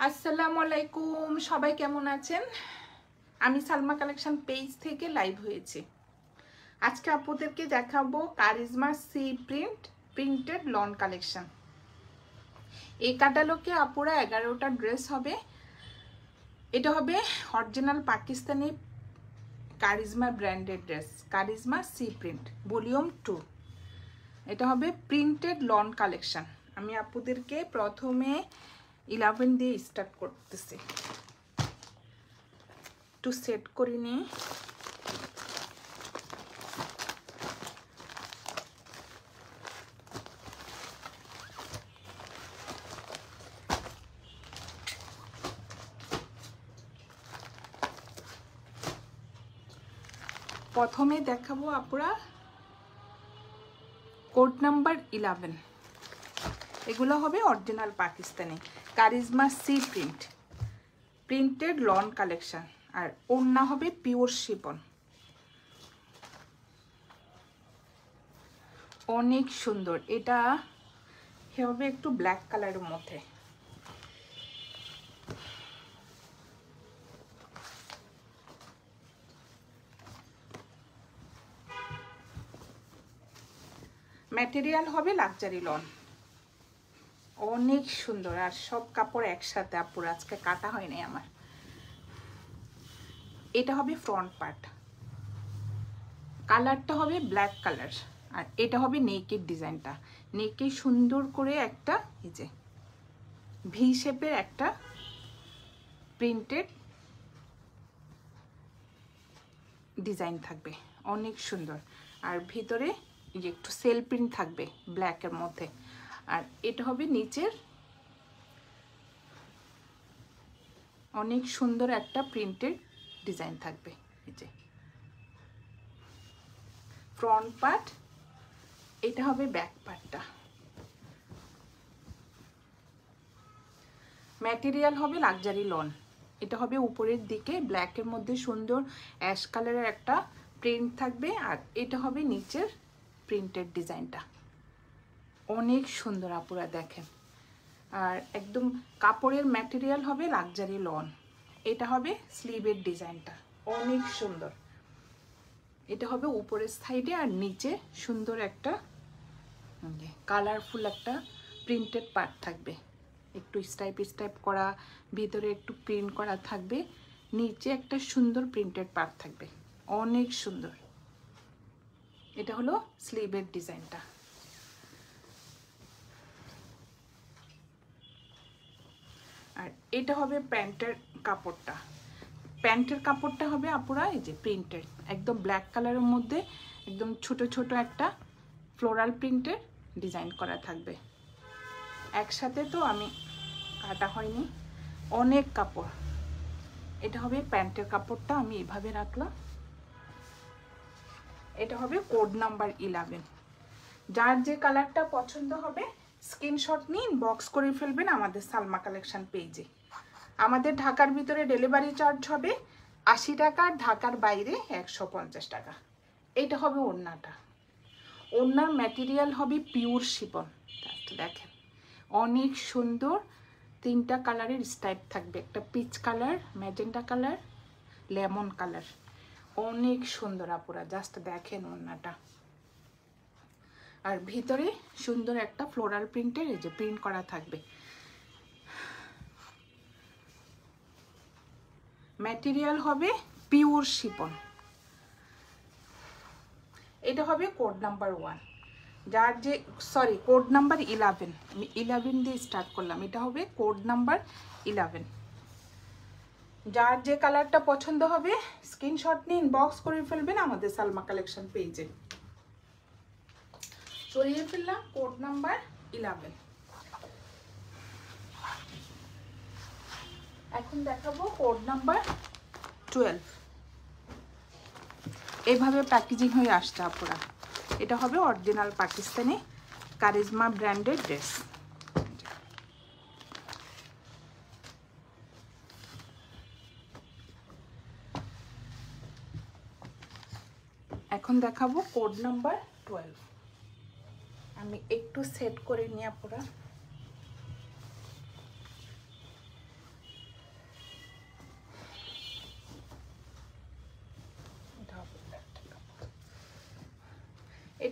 আসসালামু আলাইকুম, সবাই কেমন আছেন? আমি সালমা কালেকশন পেজ থেকে লাইভ হয়েছি। আজকে আপনাদেরকে দেখাবো Charizma C printed lawn collection. এই ক্যাটালগে আপুরা 11টা ড্রেস হবে। এটা হবে original Pakistani Charizma branded dress, Charizma C print volume 2। এটা হবে প্রিন্টেড লন কালেকশন। আমি আপনাদেরকে প্রথমে 11 দিয়ে স্টার্ট করতেছি, একটু সেট করে নিই। প্রথমে দেখাবো আপুরা কোড নাম্বার 11। এগুলো হবে original Pakistani Charizma C printed lawn collection, আর ওড়না হবে পিওর শিফন। অনেক সুন্দর। এটা হবে একটু ব্ল্যাক কালারের মধ্যে। ম্যাটেরিয়াল হবে লাক্সারি লন। অনেক সুন্দর, আর সব কাপড় একসাথে আপুরা, আজকে কাটা হয়নি আমার। এটা হবে ফ্রন্ট পার্ট, কালারটা হবে ব্ল্যাক কালার, আর এটা হবে নেকের ডিজাইনটা। নেকে সুন্দর করে একটা এই যে ভি শেপের একটা প্রিন্টেড ডিজাইন থাকবে, অনেক সুন্দর। আর ভিতরে এই যে একটু সেল প্রিন্ট থাকবে ব্ল্যাকের মধ্যে। আর এটা হবে নিচের অনেক সুন্দর একটা প্রিন্টেড ডিজাইন থাকবে। এই যে ফ্রন্ট পার্ট, এটা হবে ব্যাক পার্টটা। ম্যাটেরিয়াল হবে লাক্সারি লন। এটা হবে উপরের দিকে ব্ল্যাকের মধ্যে সুন্দর অ্যাশ কালারের একটা প্রিন্ট থাকবে, আর এটা হবে নিচের প্রিন্টেড ডিজাইনটা। অনেক সুন্দর আপুরা দেখেন। আর একদম কাপড়ের ম্যাটেরিয়াল হবে লাক্সারি লন। এটা হবে স্লিভের ডিজাইনটা, অনেক সুন্দর। এটা হবে উপরের সাইডে, আর নিচে সুন্দর একটা কালারফুল একটা প্রিন্টেড পার্ট থাকবে, একটু স্টাইপ করা, ভিতরে একটু প্রিন্ট করা থাকবে, নিচে একটা সুন্দর প্রিন্টেড পার্ট থাকবে, অনেক সুন্দর। এটা হলো স্লিভের ডিজাইনটা। আর এটা হবে প্যান্টের কাপড়টা। প্যান্টের কাপড়টা হবে আপুরা এই যে প্রিন্টেড, একদম ব্ল্যাক কালারের মধ্যে একদম ছোট ছোট একটা ফ্লোরাল প্রিন্টের ডিজাইন করা থাকবে। একসাথে তো আমি কাটা হয়নি, অনেক কাপড়। এটা হবে প্যান্টের কাপড়টা, আমি এভাবে রাখলাম। এটা হবে কোড নাম্বার 11। যার যে কালারটা পছন্দ হবে স্ক্রিনশট নিয়ে ইনবক্স করে ফেলবেন আমাদের সালমা কালেকশন পেজে। আমাদের ঢাকার ভিতরে ডেলিভারি চার্জ হবে 80 টাকা, ঢাকার বাইরে 150 টাকা। এটা হবে ওড়নাটা। ওড়নার ম্যাটেরিয়াল হবে পিওর শিফন। দেখেন অনেক সুন্দর, 3টা কালারের স্টাইপ থাকবে, একটা peach colour, magenta colour, lemon colour. অনেক সুন্দর আপুরা, জাস্ট দেখেন ওড়নাটা। আর ভিতরে সুন্দর একটা ফ্লোরাল প্রিন্টের এই যে প্রিন্ট করা থাকবে। ম্যাটেরিয়াল হবে পিওর শিফন। এটা হবে কোড নাম্বার 1। যার যে কোড নাম্বার 11, আমি 11 দিয়ে স্টার্ট করলাম। এটা হবে কোড নাম্বার 11। যার যে কালারটা পছন্দ হবে স্ক্রিনশট নিয়ে ইনবক্স করে ফেলবেন আমাদের সালমা কালেকশন পেজে। সরিয়ে ফেললাম কোড নাম্বার 11। এখন দেখাবো কোড নাম্বার 12। এইভাবে প্যাকেজিং হয়ে আসছে আপুরা। এটা হবে original Pakistani Charizma branded dress. এখন দেখাবো কোড নাম্বার 12। আমি একটু সেট করে নিয়ে পুরা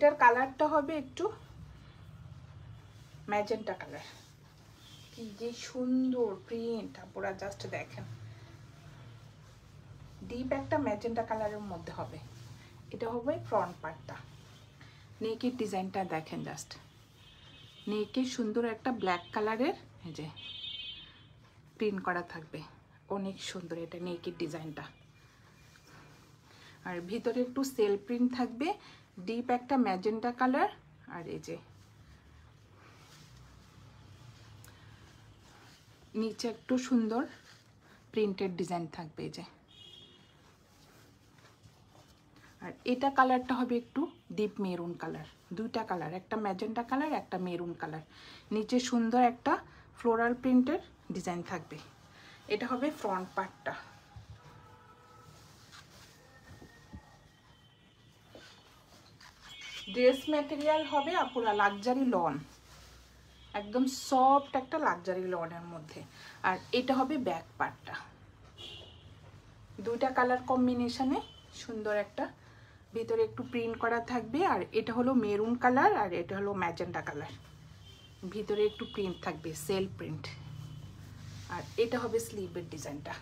এটার কালারটা হবে একটু ম্যাজেন্টা কালার। কি যে সুন্দর প্রিন্ট, আপনারা জাস্ট দেখেন, ডিপ একটা ম্যাজেন্টা কালারের মধ্যে হবে। এটা হবে ফ্রন্ট পার্টটা। নেকের ডিজাইনটা দেখেন জাস্ট, নেকে সুন্দর একটা ব্ল্যাক কালারের এই যে প্রিন্ট করা থাকবে, অনেক সুন্দর এটা নেকের ডিজাইনটা। আর ভিতরে একটু সেল প্রিন্ট থাকবে, ডিপ একটা ম্যাজেন্টা কালার। আর এই যে নিচে একটু সুন্দর প্রিন্টেড ডিজাইন থাকবে এই যে। আর এটা কালারটা হবে একটু ডিপ মেরুন কালার, দুইটা কালার, একটা ম্যাজেন্টা কালার একটা মেরুন কালার। নিচে সুন্দর একটা ফ্লোরাল প্রিন্টের ডিজাইন থাকবে। এটা হবে ফ্রন্ট পার্টটা। ড্রেস ম্যাটেরিয়াল হবে আপুরা লাক্সারি লন, একদম সফট একটা লাক্সারি লনের মধ্যে। আর এটা হবে ব্যাক পার্টটা, দুইটা কালার কম্বিনেশনে সুন্দর একটা, ভিতরে একটু প্রিন্ট করা থাকবে। আর এটা হলো মেরুন কালার আর এটা হলো ম্যাজেন্টা কালার, ভিতরে একটু প্রিন্ট থাকবে সেল প্রিন্ট। আর এটা হবে স্লিভের ডিজাইনটা।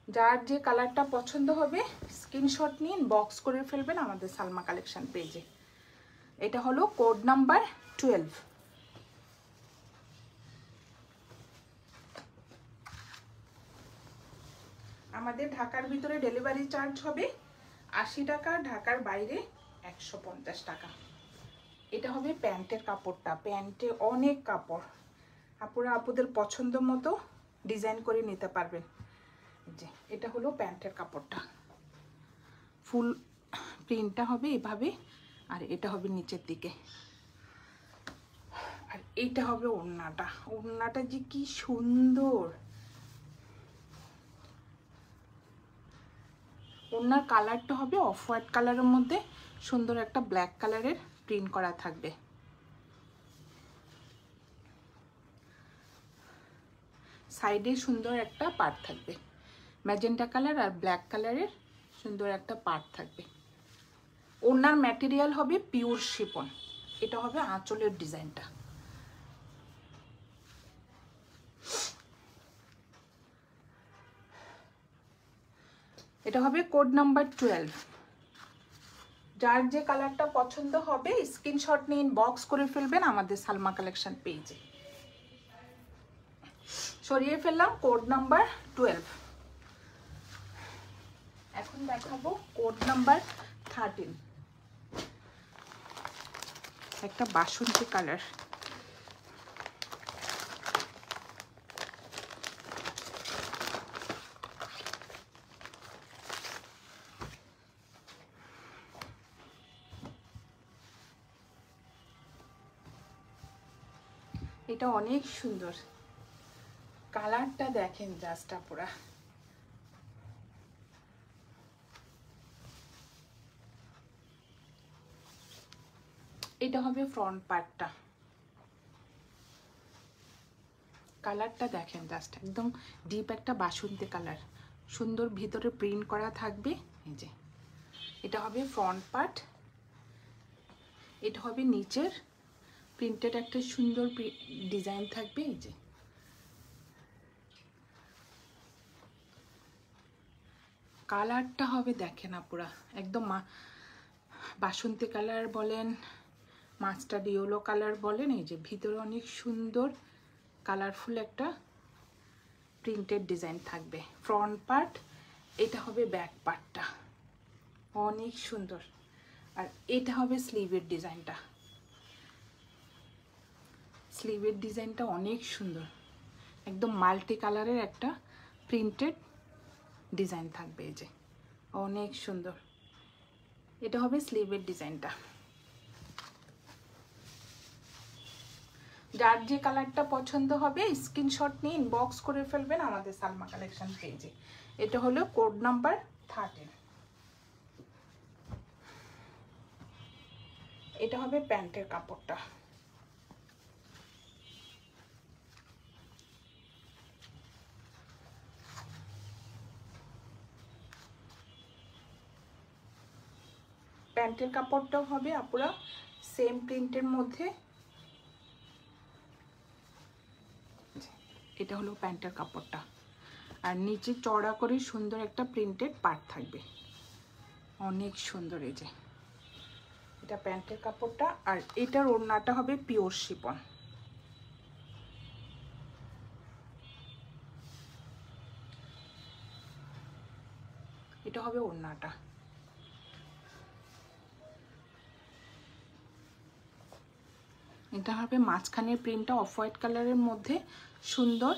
যার যে কালারটা পছন্দ হবে স্ক্রিনশট নিন, বক্স করে ফেলবেন আমাদের সালমা কালেকশন পেজে। এটা হলো কোড নাম্বার 12। আমাদের ঢাকার ভিতরে ডেলিভারি চার্জ হবে 80 টাকা, ঢাকার বাইরে 150 টাকা। এটা হবে প্যান্টের কাপড়টা, প্যান্টে অনেক কাপড়, আপুরা আপুদের পছন্দ মতো ডিজাইন করে নিতে পারবেন। যে এটা হলো প্যান্টের কাপড়টা, ফুল প্রিন্টটা হবে এভাবে। আর এটা হবে নিচের দিকে। আর এইটা হবে ওড়নাটা, ওড়নাটা যে কি সুন্দর। ওড়নার কালারটা হবে অফ হোয়াইট কালারের মধ্যে সুন্দর একটা ব্ল্যাক কালারের প্রিন্ট করা থাকবে। সাইডে সুন্দর একটা পার্ট থাকবে, ম্যাজেন্টা কালার আর ব্ল্যাক কালারের সুন্দর একটা পার্ট থাকবে। ওড়নার ম্যাটেরিয়াল হবে পিওর শিফন। এটা হবে আঁচলের ডিজাইনটা। এটা হবে কোড নাম্বার 12। যার যে কালারটা পছন্দ হবে স্ক্রিনশট নিয়ে বক্স করে ফেলবেন আমাদের সালমা কালেকশন পেজে। সরিয়ে ফেললাম কোড নাম্বার 12। এখন দেখাবো কোড নাম্বার 13, একটা বাসন্তী কালার। এটা অনেক সুন্দর, কালারটা দেখেন জাস্ট আপুরা। এটা হবে ফ্রন্ট পার্টটা, কালারটা দেখেন জাস্ট, একদম ডিপ একটা বাসন্তী কালার, সুন্দর ভিতরে প্রিন্ট করা থাকবে এই যে। এটা হবে ফ্রন্ট পার্ট। এটা হবে নিচের প্রিন্টেড একটা সুন্দর ডিজাইন থাকবে এই যে। কালারটা হবে দেখেন আপুরা, একদম বাসন্তী কালার বলেন, মাস্টার্ড ইয়েলো কালার বলেন, এই যে ভিতরে অনেক সুন্দর কালারফুল একটা প্রিন্টেড ডিজাইন থাকবে ফ্রন্ট পার্ট। এটা হবে ব্যাক পার্টটা, অনেক সুন্দর। আর এটা হবে স্লিভের ডিজাইনটা, স্লিভের ডিজাইনটা অনেক সুন্দর, একদম মাল্টি কালারের একটা প্রিন্টেড ডিজাইন থাকবে এই যে, অনেক সুন্দর। এটা হবে স্লিভের ডিজাইনটা। যার যে কালারটা পছন্দ হবে স্ক্রিনশট নিয়ে ইনবক্স করে ফেলবেন আমাদের সালমা কালেকশন পেজে। এটা হলো কোড নাম্বার 13। এটা হবে প্যান্টের কাপড়টা। প্যান্টের কাপড়টাও হবে আপুরা সেম প্রিন্টের মধ্যে। এটা হলো প্যান্টের কাপড়টা, আর নিচে চড়া করে সুন্দর একটা প্রিন্টেড পার্ট থাকবে, অনেক সুন্দর। এই যে এটা প্যান্টের কাপড়টা, আর এটার ওড়নাটা হবে পিওর শিফন। এটা হবে ওড়নাটা। এটা হবে মাঝখানের প্রিন্টটা অফ হোয়াইট কালারের মধ্যে সুন্দর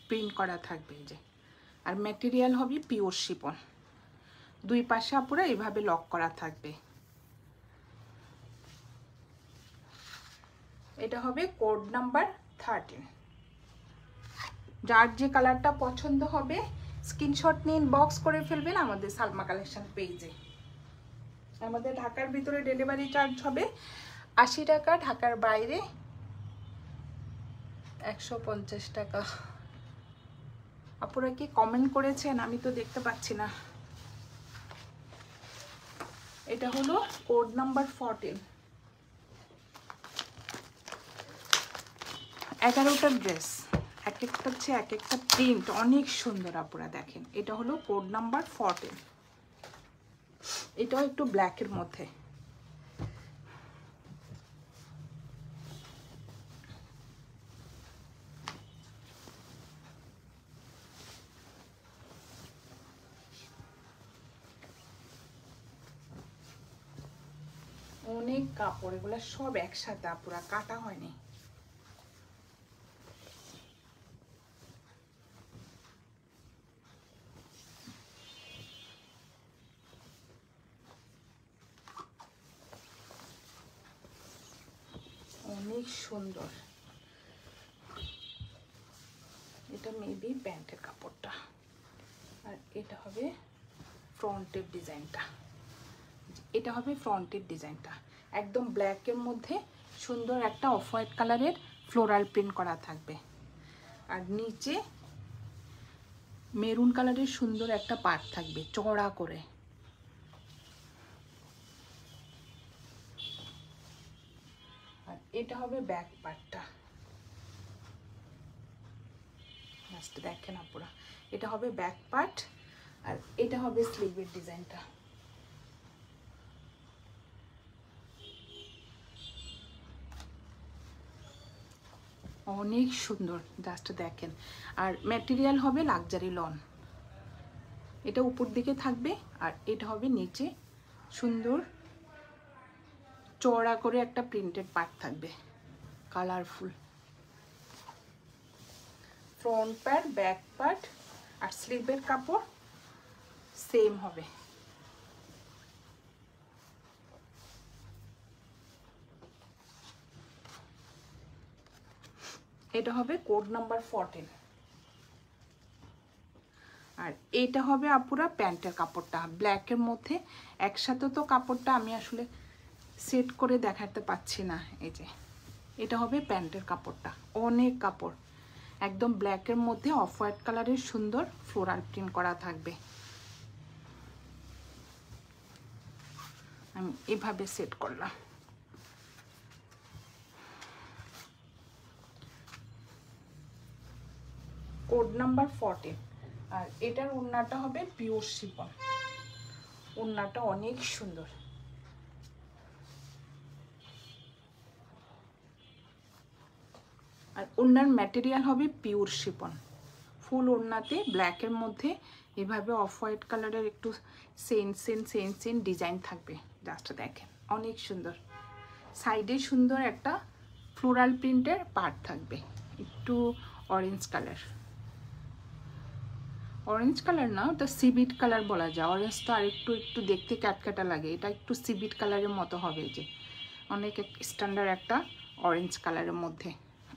প্রিন্ট করা থাকবে এই যে, আর ম্যাটেরিয়াল হবে পিওর শিফন। দুই পাশে আপুরা এইভাবে লক করা থাকবে। এটা হবে কোড নাম্বার 13। যার যে কালারটা পছন্দ হবে স্ক্রিনশট নিয়ে ইনবক্স করে ফেলবেন আমাদের সালমা কালেকশন পেজে। আমাদের ঢাকার ভিতরে ডেলিভারি চার্জ হবে 80 টাকা, ঢাকার বাইরে 150 টাকা। আপনারা কি কমেন্ট করেছেন? আমি তো দেখতে পাচ্ছি না। এটা হলো কোড নাম্বার 14। 11টা ড্রেস, এক একটা হচ্ছে এক একটা প্রিন্ট অনেক সুন্দর আপনারা দেখেন। এটা হলো কোড নাম্বার 14। এটাও একটু ব্ল্যাকের মধ্যে। অনেক কাপড়, এগুলো সব একসাথে আপুরা, কাটা হয়নি। অনেক সুন্দর। এটা মেবি প্যান্টের কাপড়টা, আর এটা হবে ফ্রন্টের ডিজাইনটা। এটা হবে ফ্রন্টের ডিজাইনটা, একদম ব্ল্যাকের মধ্যে সুন্দর একটা অফ হোয়াইট কালারের ফ্লোরাল প্রিন্ট করা থাকবে, আর নিচে মেরুন কালারের সুন্দর একটা পার্ট থাকবে চড়া করে। আর এটা হবে ব্যাক পার্টটা, দেখেন আপুরা, এটা হবে ব্যাক পার্ট, আর এটা হবে স্লিভের ডিজাইনটা। অনেক সুন্দর, জাস্ট দেখেন। আর ম্যাটেরিয়াল হবে লাক্সারি লন। এটা উপর দিকে থাকবে, আর এটা হবে নিচে সুন্দর চড়া করে একটা প্রিন্টেড পার্ট থাকবে, colourful. Front part, back part, আর স্লিভের কাপড় সেম হবে। এটা হবে কোড নাম্বার 14। আর এটা হবে আপুরা প্যান্টের কাপড়টা, ব্ল্যাকের মধ্যে। একসাথে তো কাপড়টা আমি আসলে সেট করে দেখাতে পাচ্ছি না। এই যে এটা হবে প্যান্টের কাপড়টা, অনেক কাপড়, একদম ব্ল্যাকের মধ্যে অফ হোয়াইট কালারের সুন্দর ফ্লোরাল প্রিন্ট করা থাকবে। আমি এভাবে সেট করলাম। Code number 14। আর এটার ওড়নাটা হবে পিওর শিফন। ওড়নাটা অনেক সুন্দর। আর ওড়নার ম্যাটেরিয়াল হবে পিওর শিফন। ফুল ওড়নাতে ব্ল্যাকের মধ্যে এভাবে অফ হোয়াইট কালারের একটু সেন ডিজাইন থাকবে, জাস্ট দেখেন অনেক সুন্দর। সাইডে সুন্দর একটা ফ্লোরাল প্রিন্টের পার্ট থাকবে, একটু অরেঞ্জ কালার। অরেঞ্জ কালার না, ওটা সিবিট কালার বলা যায়। অরেঞ্জ তো আর একটু দেখতে ক্যাটক্যাটা লাগে, এটা একটু সিবিট কালারের মতো হবে। যে অনেক স্ট্যান্ডার্ড একটা অরেঞ্জ কালারের মধ্যে,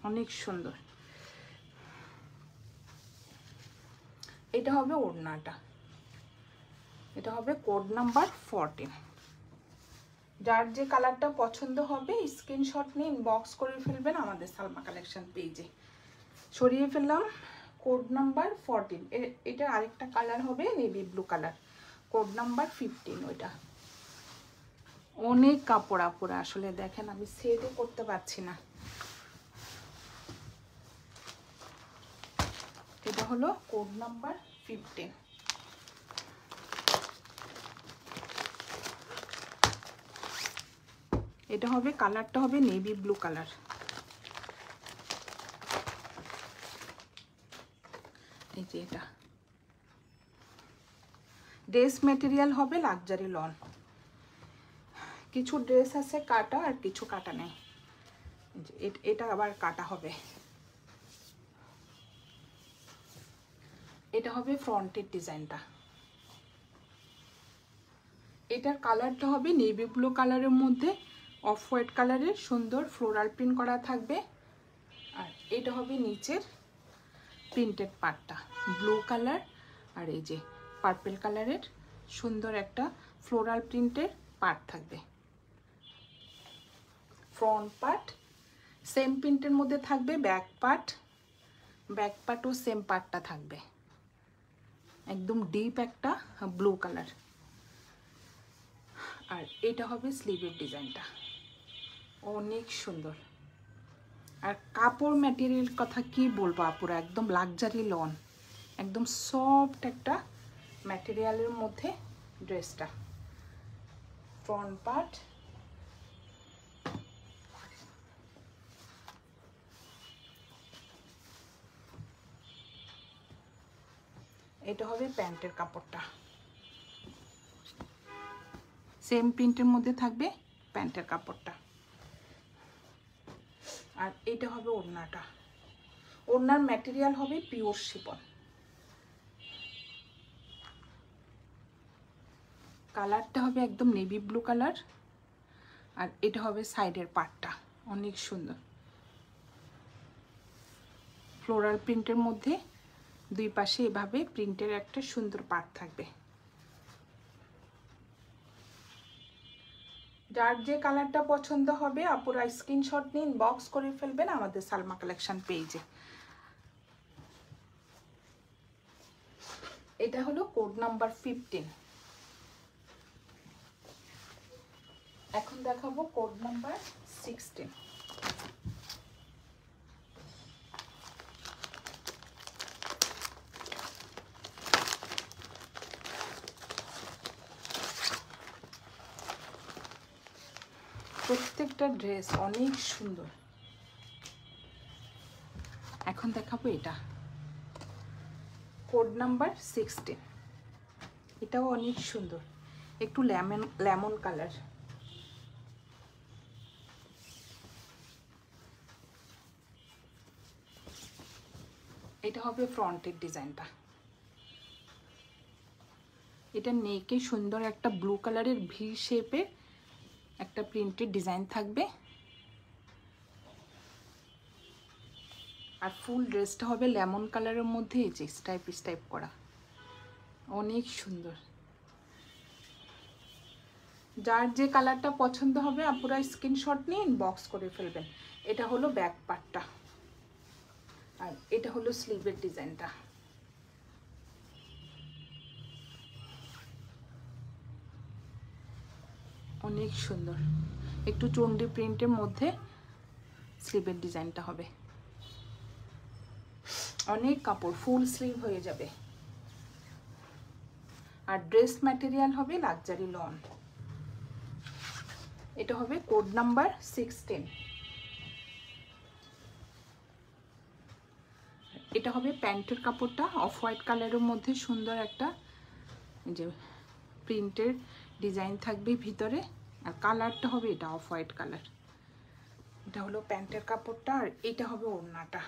অনেক সুন্দর। এটা হবে ওড়নাটা, এটা হবে কোড নাম্বার 14। যার যে কালারটা পছন্দ হবে স্ক্রিনশট নিয়ে ইনবক্স করে ফেলবেন আমাদের সালমা কালেকশন পেজে। সরিয়ে ফেললাম কোড নাম্বার 14। এটা আরেকটা কালার হবে navy blue colour, code number 15 ওইটা। অনেক কাপড় আপুরা, আসলে দেখেন আমি সেটও করতে পারছি না। এটা হলো কোড নাম্বার 15। এটা হবে, কালারটা হবে নেভি ব্লু কালার। এই যে এটা ড্রেস মেটেরিয়াল হবে লাক্সারি লন। কিছু ড্রেস আছে কাটা আর কিছু কাটা নেই। এটা আবার কাটা হবে। এটা হবে ফ্রন্টের ডিজাইনটা। এটার কালারটা হবে নেভি ব্লু কালারের মধ্যে অফ হোয়াইট কালারের সুন্দর ফ্লোরাল প্রিন্ট করা থাকবে। আর এটা হবে নিচের প্রিন্টেড পার্টটা ব্লু কালার আর এই যে পার্পল কালারের সুন্দর একটা ফ্লোরাল প্রিন্টের পার্ট থাকবে। ফ্রন্ট পার্ট সেম প্রিন্টের মধ্যে থাকবে, ব্যাক পার্টও সেম পার্টটা থাকবে, একদম ডিপ একটা ব্লু কালার। আর এটা হবে স্লিভের ডিজাইনটা, অনেক সুন্দর। আর কাপড় ম্যাটেরিয়াল কথা কি বলবো আপুরা, একদম লাক্সারি লন, একদম সফট একটা ম্যাটেরিয়ালের মধ্যে ড্রেসটা। ফ্রন্ট পার্ট, এটা হবে প্যান্টের কাপড়টা, সেম প্রিন্টের মধ্যে থাকবে প্যান্টের কাপড়টা। আর এটা হবে ওড়নাটা, ওড়নার ম্যাটেরিয়াল হবে পিওর শিফন। কালারটা হবে একদম নেভি ব্লু কালার। আর এটা হবে সাইডের পার্টটা, অনেক সুন্দর ফ্লোরাল প্রিন্টের মধ্যে দুই পাশে এভাবে প্রিন্টের একটা সুন্দর পার্ট থাকবে। যার যে কালারটা পছন্দ হবে আপুরা স্ক্রিনশট নিন, বক্স করে ফেলবেন আমাদের সালমা কালেকশন পেজে। এটা হলো কোড নাম্বার 15। এখন দেখাবো কোড নাম্বার 16। প্রত্যেকটা ড্রেস অনেক সুন্দর। এখন দেখাবো এটা কোড নাম্বার 16। এটাও অনেক সুন্দর, একটু লেমন কালার। এটা হবে ফ্রন্টের ডিজাইনটা। এটা নেকে সুন্দর একটা ব্লু কালারের ভি শেপের একটা প্রিন্টেড ডিজাইন থাকবে। আর ফুল ড্রেসটা হবে লেমন কালারের মধ্যে এই যে স্টাইপ করা, অনেক সুন্দর। যার যে কালারটা পছন্দ হবে আপুরা স্ক্রিনশট নিন, বক্স করে ফেলবেন। এটা হলো ব্যাক পার্টটা আর এটা হলো স্লিভের ডিজাইনটা। অনেক সুন্দর, একটু চন্ডী প্রিন্টের মধ্যে স্লিভের ডিজাইনটা হবে। অনেক কাপড়, ফুল স্লিভ হয়ে যাবে। আর ড্রেস ম্যাটেরিয়াল হবে লাক্সারি লন। এটা হবে কোড নাম্বার 16। এটা হবে প্যান্টের কাপড়টা অফ হোয়াইট কালারের মধ্যে সুন্দর একটা যে প্রিন্টের ডিজাইন থাকবে ভিতরে। আর কালারটা হবে এটা অফ হোয়াইট কালার। এটা হলো প্যান্টের কাপড়টা আর এটা হবে ওড়নাটা।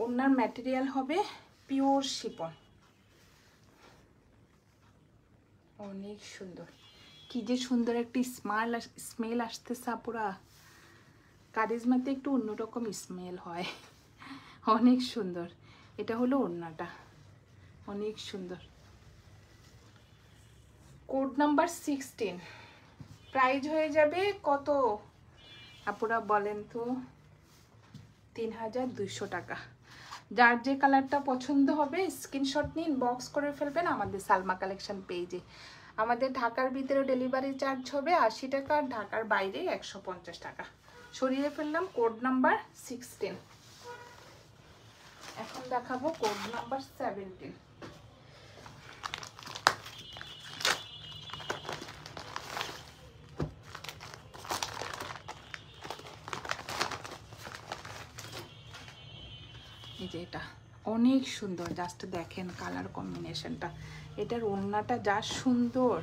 ওড়নার ম্যাটেরিয়াল হবে পিওর শিফন, অনেক সুন্দর। কি যে সুন্দর একটি স্মেল আসতেছে আপুরা, কারিজমাতে একটু অন্যরকম স্মেল হয়, অনেক সুন্দর। এটা হলো ওড়নাটা, অনেক সুন্দর। Code number 16। প্রাইস হয়ে যাবে কত আপুরা বলেন তো? 3200 টাকা। যার যে কালারটা পছন্দ হবে স্ক্রিনশট নিন, বক্স করে ফেলবেন আমাদের সালমা কালেকশন পেজে। আমাদের ঢাকার ভিতরে ডেলিভারি চার্জ হবে 80 টাকা, আর ঢাকার বাইরে 150 টাকা। সরিয়ে ফেললাম কোড নাম্বার 16। এখন দেখাবো কোড নাম্বার 17। এই যে এটা অনেক সুন্দর, জাস্ট দেখেন কালার কম্বিনেশনটা, এটার ওড়নাটা যা সুন্দর।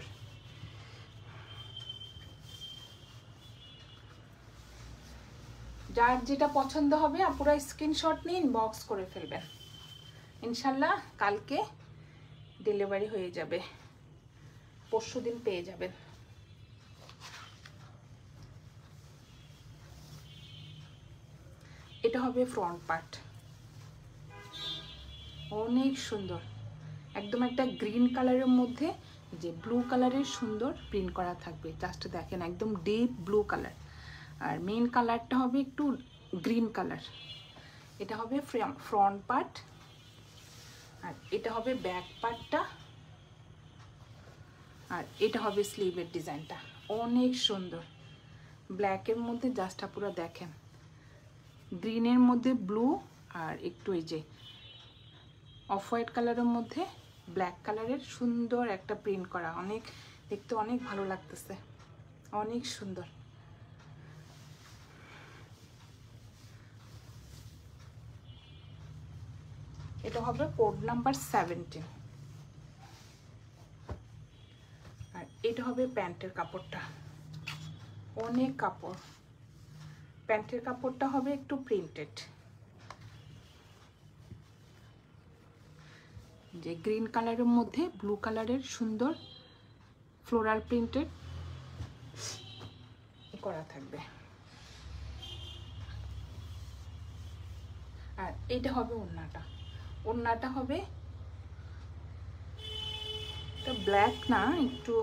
যার যেটা পছন্দ হবে আপুরা স্ক্রিনশট নিয়ে ইনবক্স করে ফেলবেন, ইনশাল্লাহ কালকে ডেলিভারি হয়ে যাবে, পরশুদিন পেয়ে যাবেন। এটা হবে ফ্রন্ট পার্ট, অনেক সুন্দর, একদম একটা গ্রিন কালারের মধ্যে যে ব্লু কালারের সুন্দর প্রিন্ট করা থাকবে, জাস্ট দেখেন একদম ডিপ ব্লু কালার, আর মেইন কালারটা হবে একটু গ্রিন কালার। এটা হবে ফ্রন্ট পার্ট, আর এটা হবে ব্যাক পার্টটা, আর এটা হবে স্লিভের ডিজাইনটা, অনেক সুন্দর ব্ল্যাকের মধ্যে, জাস্ট পুরো দেখেন গ্রিনের মধ্যে ব্লু, আর একটু এই যে অফ হোয়াইট কালারের মধ্যে ব্ল্যাক কালারের সুন্দর একটা প্রিন্ট করা, অনেক দেখতে অনেক ভালো লাগতেছে, অনেক সুন্দর। এটা হবে কোড নাম্বার 17। আর এটা হবে প্যান্টের কাপড়টা, অনেক কাপড়, প্যান্টের কাপড়টা হবে একটু প্রিন্টেড, যে গ্রিন কালারের মধ্যে ব্লু কালারের সুন্দর ফ্লোরাল প্রিন্টেড করা থাকবে। আর এটা হবে ওড়নাটা, ওড়নাটা হবে এটা ব্ল্যাক না, একটু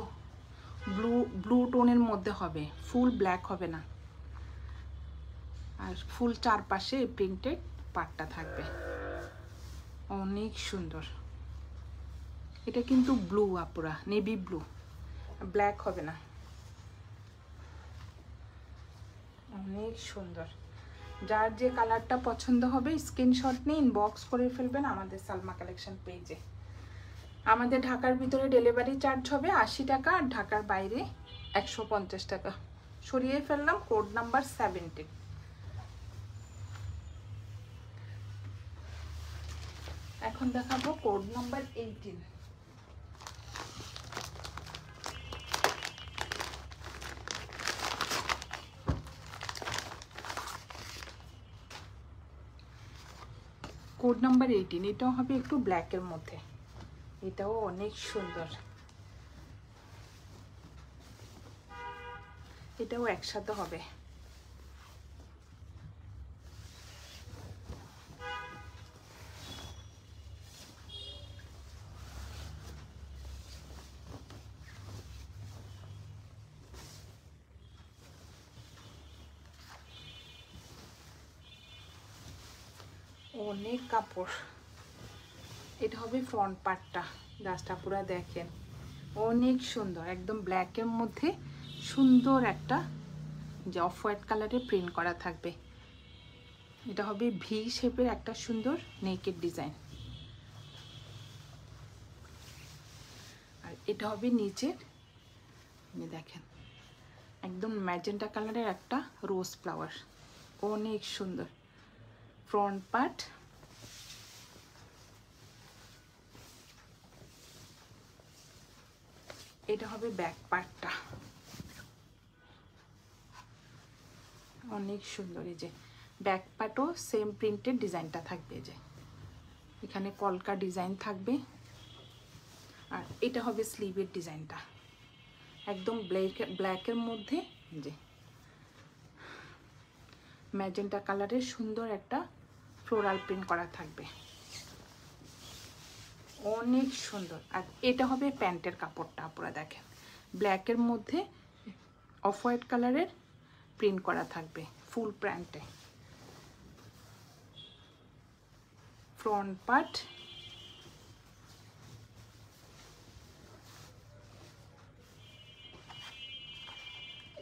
ব্লু টোনের মধ্যে হবে, ফুল ব্ল্যাক হবে না, আর ফুল চারপাশে প্রিন্টেড পাটটা থাকবে, অনেক সুন্দর। এটা কিন্তু ব্লু আপুরা, নেভি ব্লু, ব্ল্যাক হবে না, অনেক সুন্দর। যার যে কালারটা পছন্দ হবে স্ক্রিনশট নিয়ে ইনবক্স করে ফেলবেন আমাদের সালমা কালেকশন পেজে। আমাদের ঢাকার ভিতরে ডেলিভারি চার্জ হবে 80 টাকা, আর ঢাকার বাইরে 150 টাকা। সরিয়ে ফেললাম কোড নাম্বার 17। এখন দেখাবো কোড নাম্বার 18। কোড নাম্বার 18, এটাও হবে একটু ব্ল্যাকের মধ্যে, এটাও অনেক সুন্দর, এটাও একসাথে হবে। অনেক কাপড়, এটা হবে ফ্রন্ট পার্টটা, গাছটা পুরো দেখেন অনেক সুন্দর, একদম ব্ল্যাকের মধ্যে সুন্দর একটা যে অফ হোয়াইট কালারের প্রিন্ট করা থাকবে। এটা হবে ভি শেপের একটা সুন্দর নেকের ডিজাইন, আর এটা হবে নিচের দেখেন একদম ম্যাজেন্টা কালারের একটা রোজ ফ্লাওয়ার, অনেক সুন্দর ফ্রন্ট পার্ট। এটা হবে ব্যাক পার্টটা, অনেক সুন্দর। এই যে ব্যাক পার্টও সেম প্রিন্টেড ডিজাইনটা থাকবে, যে এখানে কলকা ডিজাইন থাকবে, আর এটা হবে স্লিভের ডিজাইনটা, একদম ব্ল্যাকের মধ্যে যে ম্যাজেন্টা কালারের সুন্দর একটা ফ্লোরাল প্রিন্ট করা থাকবে, অনেক সুন্দর। আর এটা হবে প্যান্টের কাপড়টা, আপনারা দেখেন ব্ল্যাকের মধ্যে অফ হোয়াইট কালারের প্রিন্ট করা থাকবে ফুল প্যান্টে। ফ্রন্ট পার্ট,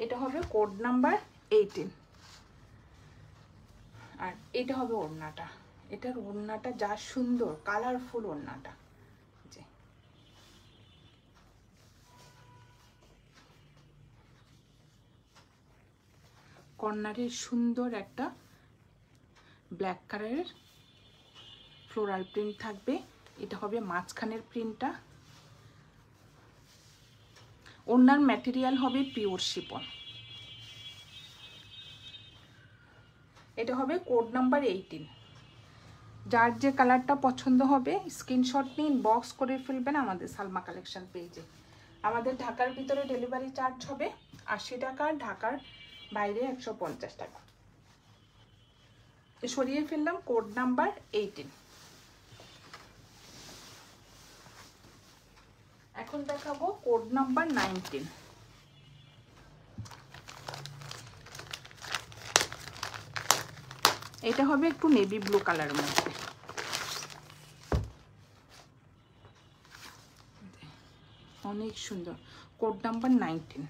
এটা হবে কোড নাম্বার 18। আর এটা হবে ওড়নাটা। এটার ওড়নাটা যা সুন্দর, কালারফুল ওড়নাটা। যে কর্নারে সুন্দর একটা ব্ল্যাক কালারের ফ্লোরাল প্রিন্ট থাকবে। এটা হবে মাঝখানের প্রিন্টটা। ওড়নার ম্যাটেরিয়াল হবে পিওর শিফন। এটা হবে কোড নাম্বার 18। যার যে কালারটা পছন্দ হবে স্ক্রিনশট নিয়ে ইনবক্স করে ফেলবেন আমাদের সালমা কালেকশন পেজে। আমাদের ঢাকার ভিতরে ডেলিভারি চার্জ হবে 80 টাকা, ঢাকার বাইরে 150 টাকা। সরিয়ে ফেললাম কোড নাম্বার 18। এখন দেখাবো কোড নাম্বার 19। এটা হবে একটু নেভি ব্লু কালারের মধ্যে। অনেক সুন্দর, কোড নাম্বার 19।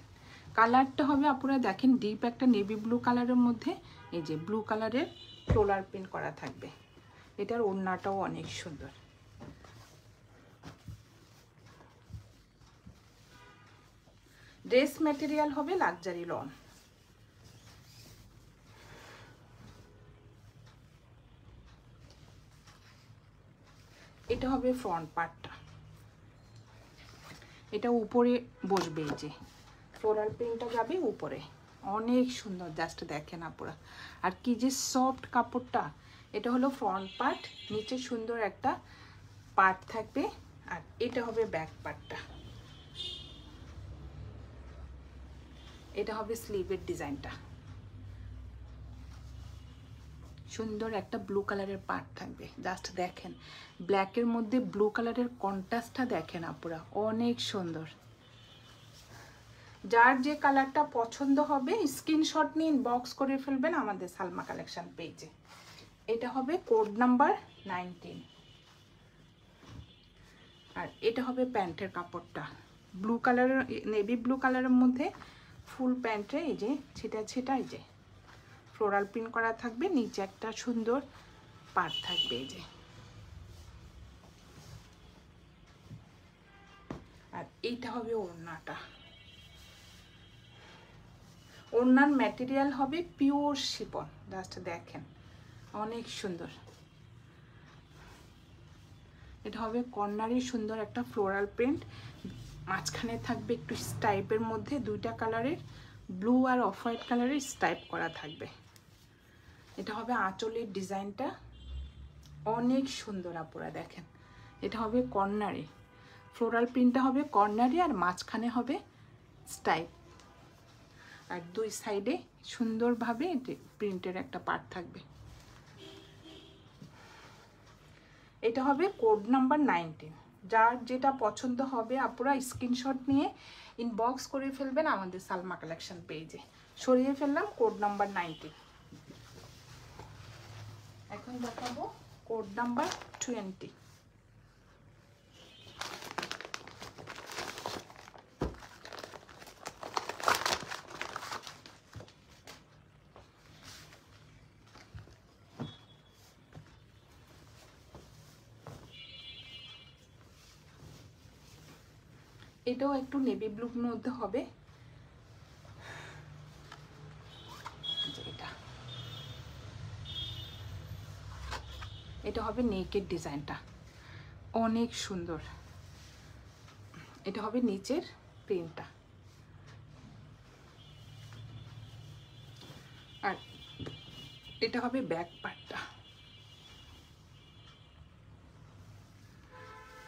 কালারটা হবে আপনারা দেখেন ডিপ একটা নেভি ব্লু কালারের মধ্যে এই যে ব্লু কালারের ফ্লোরাল প্রিন্ট করা থাকবে। এটার ওড়নাটাও অনেক সুন্দর। ড্রেস ম্যাটেরিয়াল হবে লাক্সারি লন। এটা হবে ফ্রন্ট পার্টটা। এটা উপরে বসবে, এই যে ফ্লোরাল প্রিন্টটা যাবে উপরে। অনেক সুন্দর, জাস্ট দেখেন আপনারা। আর কি যে সফট কাপড়টা। এটা হলো ফ্রন্ট পার্ট, নিচে সুন্দর একটা পার্ট থাকবে। আর এটা হবে ব্যাক পার্টটা। এটা হবে স্লিভের ডিজাইনটা। সুন্দর একটা ব্লু কালারের পার্ট থাকবে, জাস্ট দেখেন ব্ল্যাকের মধ্যে ব্লু কালারের কন্ট্রাস্টটা দেখেন আপনারা, অনেক সুন্দর। যার যে কালারটা পছন্দ হবে স্ক্রিনশট নিয়ে ইনবক্স করে ফেলবেন আমাদের সালমা কালেকশন পেজে। এটা হবে কোড নাম্বার 19। আর এটা হবে প্যান্টের কাপড়টা। ব্লু কালারের, নেভি ব্লু কালারের মধ্যে ফুল প্যান্টে এই যে ছিটা ছিটা এই যে ফ্লোরাল প্রিন্ট করা থাকবে। নিচে একটা সুন্দর পাড় থাকবে এই যে। আর এইটা হবে ওড়নাটা। ওড়নার ম্যাটেরিয়াল হবে পিওর শিফন, জাস্ট দেখেন অনেক সুন্দর। এটা হবে কর্নারে সুন্দর একটা ফ্লোরাল প্রিন্ট, মাঝখানে থাকবে একটু স্টাইপের মধ্যে দুইটা কালারের ব্লু আর অফ হোয়াইট কালারের স্টাইপ করা থাকবে। এটা হবে আঁচলের ডিজাইনটা, অনেক সুন্দর আপনারা দেখেন। এটা হবে কর্নারে, ফ্লোরাল প্রিন্টটা হবে কর্নারে আর মাঝখানে হবে স্টাইপ। আর দুই সাইডে সুন্দরভাবে প্রিন্টের একটা পার্ট থাকবে। এটা হবে কোড নাম্বার 19। যার যেটা পছন্দ হবে আপনারা স্ক্রিনশট নিয়ে ইনবক্স করে ফেলবেন আমাদের সালমা কালেকশন পেজে। সরিয়ে ফেললাম কোড নাম্বার 19। এখন দেখাবো কোড নাম্বার 20। এটাও একটু নেভি ব্লুর মধ্যে হবে। এটা হবে নেকের ডিজাইনটা, অনেক সুন্দর। এটা হবে নিচের প্রিন্টটা। আর এটা হবে ব্যাক পার্টটা।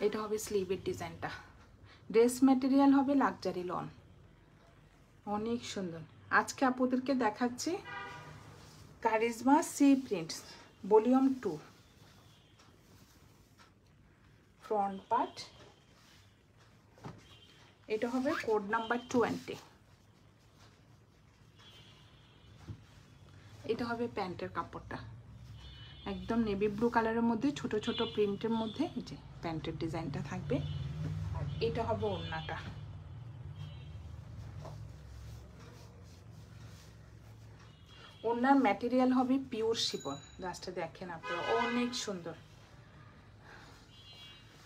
এটা হবে স্লিভের ডিজাইনটা। ড্রেস ম্যাটেরিয়াল হবে লাক্সারি লন, অনেক সুন্দর। আজকে আপনাদেরকে দেখাচ্ছি Charizma C prints volume 2। Front part, এটা হবে কোড নাম্বার 20। এটা হবে প্যান্টের কাপড়টা, একদম নেভি ব্লু কালারের মধ্যে ছোট ছোট প্রিন্টের মধ্যে এই যে প্যান্টের ডিজাইনটা থাকবে। আর এটা হবে ওড়নাটা। ওনার ম্যাটেরিয়াল হবে পিওর শিফন। জাস্ট দেখেন আপনারা, অনেক সুন্দর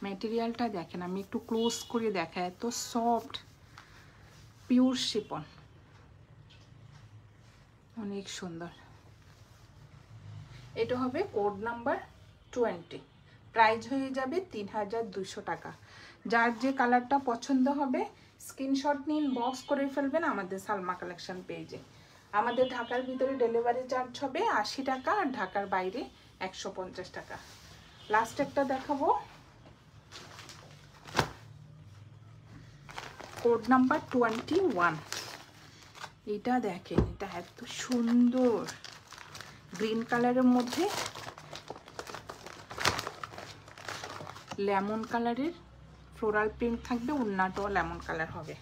ম্যাটেরিয়ালটা দেখেন, আমি একটু ক্লোজ করে দেখাই, এত সফট পিওর শিফন, অনেক সুন্দর। এটা হবে কোড নাম্বার 20, প্রাইস হয়ে যাবে 3200 টাকা। যার যে কালারটা পছন্দ হবে স্ক্রিনশট নিন, বক্স করে ফেলবেন আমাদের সালমা কালেকশন পেজে। আমাদের ঢাকার ভিতরে ডেলিভারি চার্জ হবে 80 টাকা, আর ঢাকার বাইরে 150 টাকা। লাস্ট একটা দেখাবো, কোড নাম্বার 21। এটা দেখেন, এটা এত সুন্দর গ্রিন কালারের মধ্যে লেমন কালারের ফ্লোরাল প্রিন্ট থাকবে, ওড়নাটাও লেমন কালার হবে।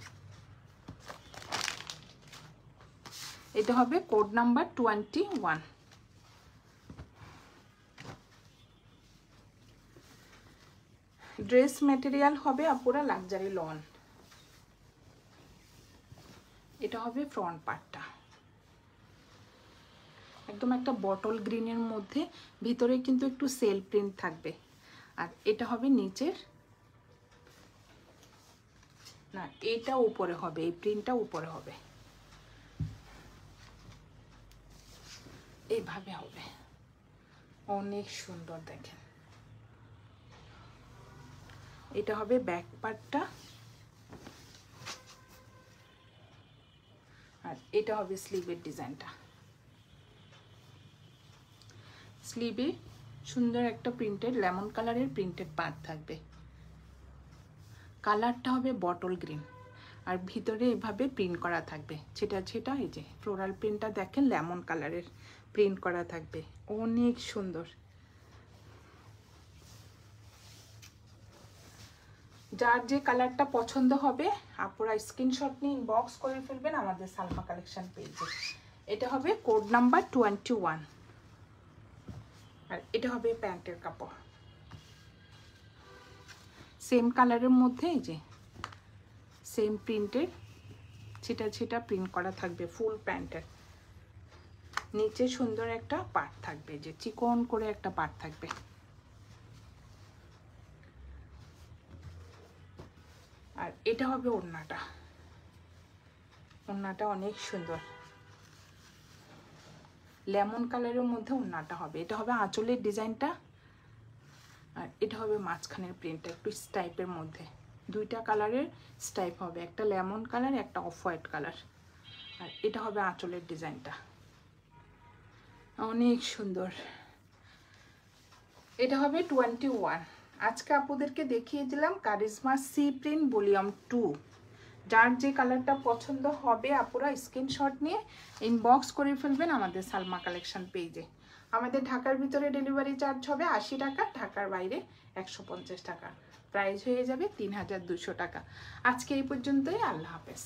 এটা হবে কোড নাম্বার 21। ড্রেস ম্যাটেরিয়াল হবে আপুরা লাক্সারি লন। এটা হবে ফ্রন্ট পার্টটা, একদম একটা বটল গ্রিনের মধ্যে, ভিতরে কিন্তু একটু সেল প্রিন্ট থাকবে। আর এটা হবে নিচের, না এটা উপরে হবে, এই প্রিন্টটা উপরে হবে, এইভাবে হবে, অনেক সুন্দর দেখেন। এটা হবে ব্যাক পার্টটা, আর এটা হবে স্লিভের ডিজাইনটা। স্লিভে সুন্দর একটা প্রিন্টেড লেমন কালারের প্রিন্টেড পার্ট থাকবে, কালারটা হবে বটল গ্রিন, আর ভিতরে এভাবে প্রিন্ট করা থাকবে ছেটা ছেটা। এই যে ফ্লোরাল প্রিন্টটা দেখেন, লেমন কালারের প্রিন্ট করা থাকবে, অনেক সুন্দর। যার যে কালারটা পছন্দ হবে আপনারা স্ক্রিনশট নিয়ে ইনবক্স করে ফেলবেন আমাদের সালমা কালেকশন পেজে। এটা হবে কোড নাম্বার 21, আর এটা হবে প্যান্টের কাপড়, সেম কালারের মধ্যে এই যে সেম প্রিন্টের ছিটা ছিটা প্রিন্ট করা থাকবে ফুল প্যান্টের। নিচে সুন্দর একটা পার্ট থাকবে, যে চিকন করে একটা পার্ট থাকবে। আর এটা হবে ওড়নাটা, ওড়নাটা অনেক সুন্দর লেমন কালারের মধ্যে ওড়নাটা হবে। এটা হবে আঁচলের ডিজাইনটা, আর এটা হবে মাঝখানের প্রিন্টটা একটু স্টাইপের মধ্যে, দুইটা কালারের স্টাইপ হবে, একটা লেমন কালার একটা অফ হোয়াইট কালার। আর এটা হবে আঁচলের ডিজাইনটা, অনেক সুন্দর। এটা হবে 21। আজকে আপুদেরকে দেখিয়ে দিলাম কারিজমা সি প্রিন্ট ভলিউম 2। যার যে কালারটা পছন্দ হবে আপুরা স্ক্রিনশট নিয়ে ইনবক্স করে ফেলবেন আমাদের সালমা কালেকশন পেজে। আমাদের ঢাকার ভিতরে ডেলিভারি চার্জ হবে 80 টাকা, ঢাকার বাইরে 150 টাকা, প্রাইস হয়ে যাবে 3200 টাকা। আজকে এই পর্যন্তই, আল্লাহ হাফেজ।